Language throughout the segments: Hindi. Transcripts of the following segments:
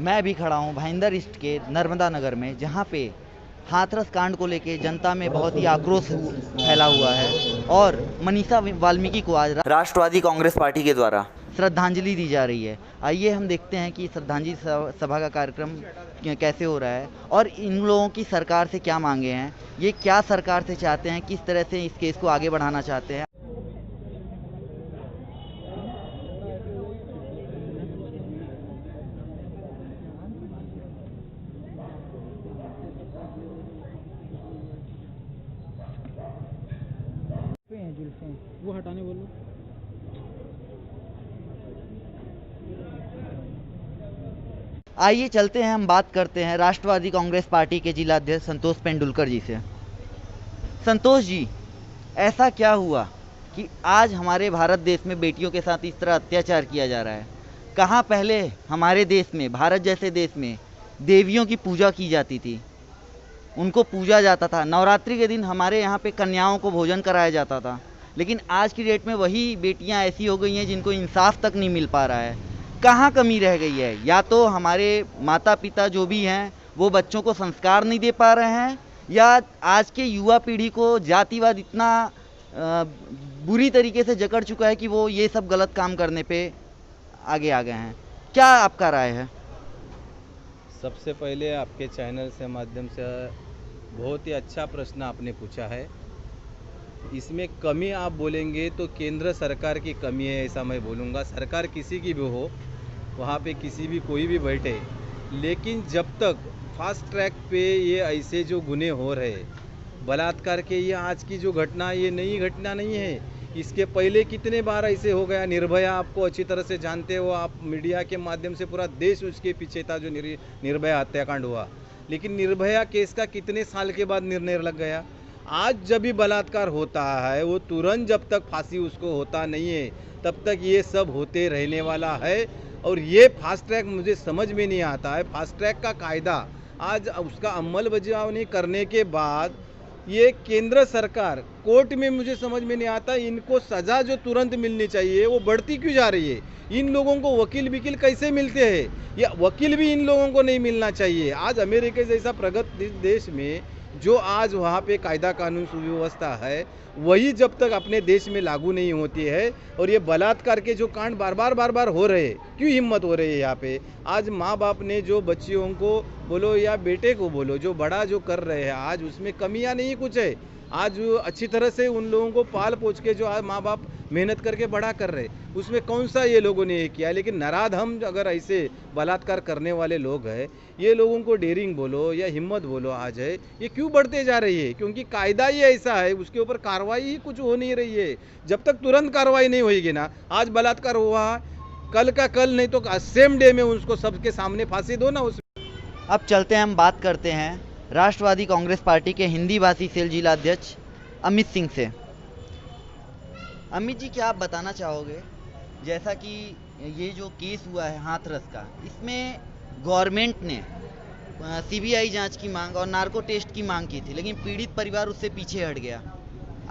मैं अभी खड़ा हूँ भाईंदर ईस्ट के नर्मदा नगर में, जहाँ पे हाथरस कांड को लेके जनता में बहुत ही आक्रोश फैला हुआ है और मनीषा वाल्मीकि को आज राष्ट्रवादी कांग्रेस पार्टी के द्वारा श्रद्धांजलि दी जा रही है। आइए हम देखते हैं कि श्रद्धांजलि सभा का कार्यक्रम कैसे हो रहा है और इन लोगों की सरकार से क्या मांगे हैं, ये क्या सरकार से चाहते हैं, किस तरह से इस केस को आगे बढ़ाना चाहते हैं। जुल्फे वो हटाने बोलो। आइए चलते हैं, हम बात करते हैं राष्ट्रवादी कांग्रेस पार्टी के जिला अध्यक्ष संतोष पेंडुलकर जी से। संतोष जी, ऐसा क्या हुआ कि आज हमारे भारत देश में बेटियों के साथ इस तरह अत्याचार किया जा रहा है? कहाँ पहले हमारे देश में, भारत जैसे देश में, देवियों की पूजा की जाती थी, उनको पूजा जाता था। नवरात्रि के दिन हमारे यहाँ पे कन्याओं को भोजन कराया जाता था, लेकिन आज की डेट में वही बेटियाँ ऐसी हो गई हैं जिनको इंसाफ तक नहीं मिल पा रहा है। कहाँ कमी रह गई है? या तो हमारे माता पिता जो भी हैं वो बच्चों को संस्कार नहीं दे पा रहे हैं, या आज के युवा पीढ़ी को जातिवाद इतना बुरी तरीके से जकड़ चुका है कि वो ये सब गलत काम करने पे आगे आ गए हैं। क्या आपका राय है? सबसे पहले आपके चैनल से माध्यम से बहुत ही अच्छा प्रश्न आपने पूछा है। इसमें कमी आप बोलेंगे तो केंद्र सरकार की कमी है, ऐसा मैं बोलूँगा। सरकार किसी की भी हो, वहाँ पे किसी भी कोई भी बैठे, लेकिन जब तक फास्ट ट्रैक पे ये ऐसे जो गुने हो रहे बलात्कार के, ये आज की जो घटना, ये नई घटना नहीं है। इसके पहले कितने बार ऐसे हो गया। निर्भया आपको अच्छी तरह से जानते हो आप, मीडिया के माध्यम से पूरा देश उसके पीछे था जो निर्भया हत्याकांड हुआ। लेकिन निर्भया केस का कितने साल के बाद निर्णय लग गया। आज जब भी बलात्कार होता है वो तुरंत, जब तक फांसी उसको होता नहीं है तब तक ये सब होते रहने वाला है। और ये फास्ट ट्रैक मुझे समझ में नहीं आता है। फास्ट ट्रैक का कायदा आज उसका अमलबजावनी करने के बाद ये केंद्र सरकार कोर्ट में, मुझे समझ में नहीं आता इनको सज़ा जो तुरंत मिलनी चाहिए वो बढ़ती क्यों जा रही है। इन लोगों को वकील कैसे मिलते हैं? या वकील भी इन लोगों को नहीं मिलना चाहिए। आज अमेरिका जैसा प्रगत देश में जो आज वहाँ पे कायदा कानून सुव्यवस्था है, वही जब तक अपने देश में लागू नहीं होती है, और ये बलात्कार के जो कांड बार बार हो रहे हैं, क्यों हिम्मत हो रही है यहाँ पे? आज माँ बाप ने जो बच्चियों को बोलो या बेटे को बोलो, जो बड़ा जो कर रहे हैं, आज उसमें कमियाँ नहीं कुछ है। आज अच्छी तरह से उन लोगों को पाल पोछ के जो आज माँ बाप मेहनत करके बड़ा कर रहे, उसमें कौन सा ये लोगों ने ये किया। लेकिन नराधम अगर ऐसे बलात्कार करने वाले लोग हैं, ये लोगों को डेयरिंग बोलो या हिम्मत बोलो, आज है ये क्यों बढ़ते जा रही है? क्योंकि कायदा ही ऐसा है, उसके ऊपर कार्रवाई ही कुछ हो नहीं रही है। जब तक तुरंत कार्रवाई नहीं होगी ना, आज बलात्कार हुआ, कल का कल नहीं तो सेम डे में उसको सबके सामने फांसी दो ना। उस अब चलते हैं, हम बात करते हैं राष्ट्रवादी कांग्रेस पार्टी के हिंदी भाषी सेल जिला अध्यक्ष अमित सिंह से। अमित जी, क्या आप बताना चाहोगे, जैसा कि ये जो केस हुआ है हाथरस का, इसमें गवर्नमेंट ने सीबीआई जांच की मांग और नार्को टेस्ट की मांग की थी, लेकिन पीड़ित परिवार उससे पीछे हट गया।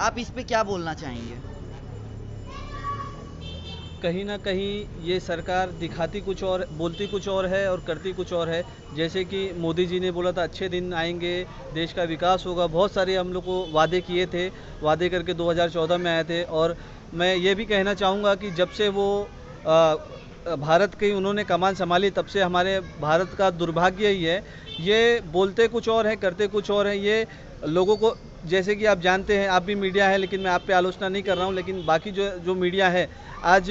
आप इस पे क्या बोलना चाहेंगे? कहीं ना कहीं ये सरकार दिखाती कुछ और, बोलती कुछ और है और करती कुछ और है। जैसे कि मोदी जी ने बोला था अच्छे दिन आएंगे, देश का विकास होगा, बहुत सारे हम लोग को वादे किए थे, वादे करके 2014 में आए थे। और मैं ये भी कहना चाहूँगा कि जब से वो भारत की उन्होंने कमान संभाली, तब से हमारे भारत का दुर्भाग्य ही है, ये बोलते कुछ और है, करते कुछ और है। ये लोगों को, जैसे कि आप जानते हैं, आप भी मीडिया है, लेकिन मैं आप पे आलोचना नहीं कर रहा हूँ, लेकिन बाकी जो मीडिया है, आज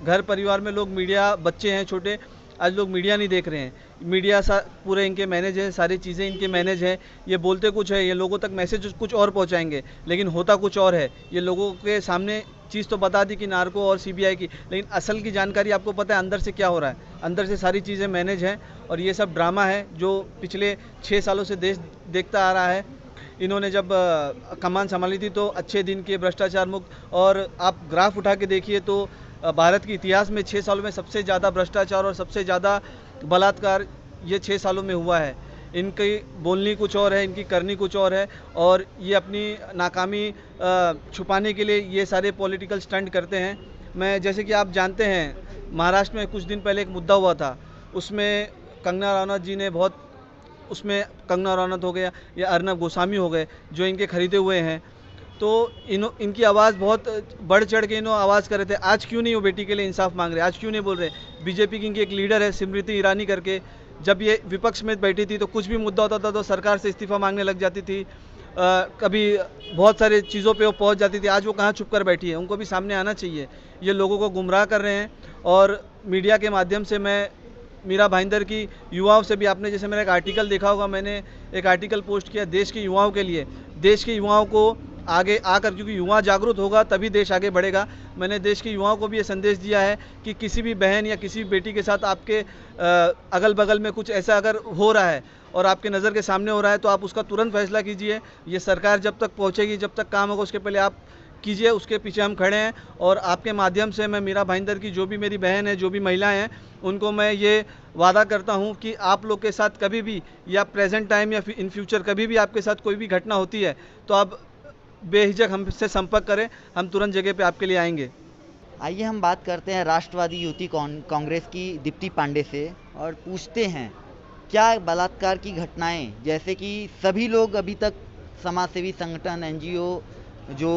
घर परिवार में लोग मीडिया, बच्चे हैं छोटे, आज लोग मीडिया नहीं देख रहे हैं। मीडिया पूरे इनके मैनेज है, सारी चीज़ें इनके मैनेज हैं। ये बोलते कुछ है, ये लोगों तक मैसेज कुछ और पहुंचाएंगे, लेकिन होता कुछ और है। ये लोगों के सामने चीज़ तो बता दी कि नार्को और सीबीआई की, लेकिन असल की जानकारी आपको पता है अंदर से क्या हो रहा है। अंदर से सारी चीज़ें मैनेज हैं और ये सब ड्रामा है जो पिछले 6 सालों से देश देखता आ रहा है। इन्होंने जब कमान संभाली थी तो अच्छे दिन के, भ्रष्टाचार मुक्त, और आप ग्राफ उठा के देखिए तो भारत के इतिहास में 6 सालों में सबसे ज़्यादा भ्रष्टाचार और सबसे ज़्यादा बलात्कार ये 6 सालों में हुआ है। इनकी बोलनी कुछ और है, इनकी करनी कुछ और है, और ये अपनी नाकामी छुपाने के लिए ये सारे पॉलिटिकल स्टंट करते हैं। मैं, जैसे कि आप जानते हैं, महाराष्ट्र में कुछ दिन पहले एक मुद्दा हुआ था, उसमें कंगना रनौत जी ने बहुत उसमें, कंगना रनौत हो गया या अर्नब गोस्वामी हो गए जो इनके खरीदे हुए हैं, तो इनकी आवाज़ बहुत बढ़ चढ़ के आवाज़ कर रहे थे। आज क्यों नहीं वो बेटी के लिए इंसाफ मांग रहे, आज क्यों नहीं बोल रहे? बीजेपी की इनकी एक लीडर है स्मृति ईरानी करके, जब ये विपक्ष में बैठी थी तो कुछ भी मुद्दा होता था तो सरकार से इस्तीफा मांगने लग जाती थी, कभी बहुत सारी चीज़ों पे वो पहुंच जाती थी। आज वो कहाँ छुप कर बैठी है? उनको भी सामने आना चाहिए। ये लोगों को गुमराह कर रहे हैं। और मीडिया के माध्यम से मैं मीरा भाईंदर की युवाओं से भी, आपने जैसे मेरा एक आर्टिकल देखा होगा, मैंने एक आर्टिकल पोस्ट किया देश के युवाओं के लिए, देश के युवाओं को आगे आकर, क्योंकि युवा जागरूक होगा तभी देश आगे बढ़ेगा। मैंने देश के युवाओं को भी ये संदेश दिया है कि किसी भी बहन या किसी भी बेटी के साथ आपके अगल बगल में कुछ ऐसा अगर हो रहा है और आपके नज़र के सामने हो रहा है तो आप उसका तुरंत फैसला कीजिए। ये सरकार जब तक पहुंचेगी, जब तक काम होगा, उसके पहले आप कीजिए, उसके पीछे हम खड़े हैं। और आपके माध्यम से मैं मीरा भाईंदर की जो भी मेरी बहन है, जो भी महिलाएं हैं, उनको मैं ये वादा करता हूं कि आप लोग के साथ कभी भी, या प्रेजेंट टाइम या इन फ्यूचर कभी भी आपके साथ कोई भी घटना होती है तो आप बेहिचक हमसे संपर्क करें, हम तुरंत जगह पे आपके लिए आएंगे। आइए हम बात करते हैं राष्ट्रवादी युवती कांग्रेस की दीप्ति पांडे से और पूछते हैं क्या बलात्कार की घटनाएं, जैसे कि सभी लोग अभी तक, समाजसेवी संगठन, एनजीओ, जो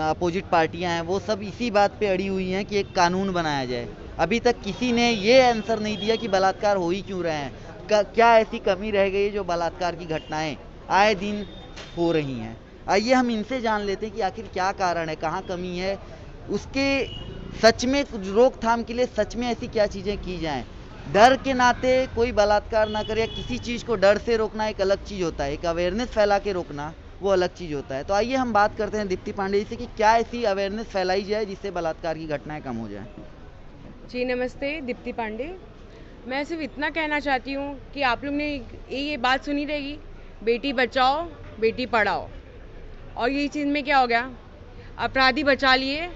अपोजिट पार्टियां हैं, वो सब इसी बात पे अड़ी हुई हैं कि एक कानून बनाया जाए। अभी तक किसी ने ये आंसर नहीं दिया कि बलात्कार हो ही क्यों रहे हैं, क्या ऐसी कमी रह गई जो बलात्कार की घटनाएं आए दिन हो रही हैं। आइए हम इनसे जान लेते हैं कि आखिर क्या कारण है, कहाँ कमी है, उसके सच में रोकथाम के लिए सच में ऐसी क्या चीज़ें की जाएं। डर के नाते कोई बलात्कार ना करे, या किसी चीज़ को डर से रोकना एक अलग चीज़ होता है, एक अवेयरनेस फैला के रोकना वो अलग चीज़ होता है। तो आइए हम बात करते हैं दीप्ति पांडे जी से कि क्या ऐसी अवेयरनेस फैलाई जाए जिससे बलात्कार की घटनाएं कम हो जाएं। जी नमस्ते, दीप्ति पांडे। मैं सिर्फ इतना कहना चाहती हूँ कि आप लोग ने ये बात सुनी रहेगी, बेटी बचाओ बेटी पढ़ाओ, और ये चीज़ में क्या हो गया, अपराधी बचा लिए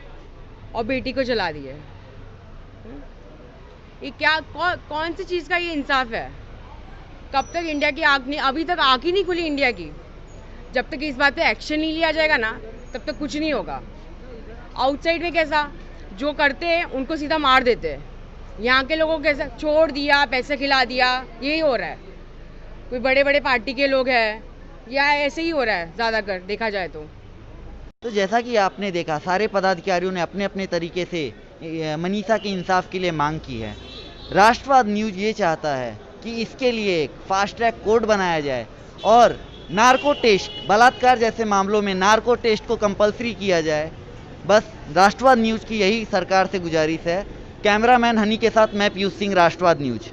और बेटी को जला दिए। ये क्या कौन सी चीज़ का ये इंसाफ है? कब तक इंडिया की आँख नहीं, अभी तक आँख ही नहीं खुली इंडिया की। जब तक इस बात पे एक्शन नहीं लिया जाएगा ना, तब तक कुछ नहीं होगा। आउटसाइड में कैसा, जो करते हैं उनको सीधा मार देते हैं, यहाँ के लोगों को कैसा छोड़ दिया, पैसे खिला दिया, यही हो रहा है। कोई बड़े बड़े पार्टी के लोग हैं या ऐसे ही हो रहा है ज़्यादातर देखा जाए तो जैसा कि आपने देखा, सारे पदाधिकारियों ने अपने अपने तरीके से मनीषा के इंसाफ के लिए मांग की है। राष्ट्रवाद न्यूज़ ये चाहता है कि इसके लिए एक फास्ट ट्रैक कोर्ट बनाया जाए और नार्को टेस्ट, बलात्कार जैसे मामलों में नार्को टेस्ट को कंपलसरी किया जाए। बस राष्ट्रवाद न्यूज़ की यही सरकार से गुजारिश है। कैमरामैन हनी के साथ मैं पीयूष सिंह, राष्ट्रवाद न्यूज़।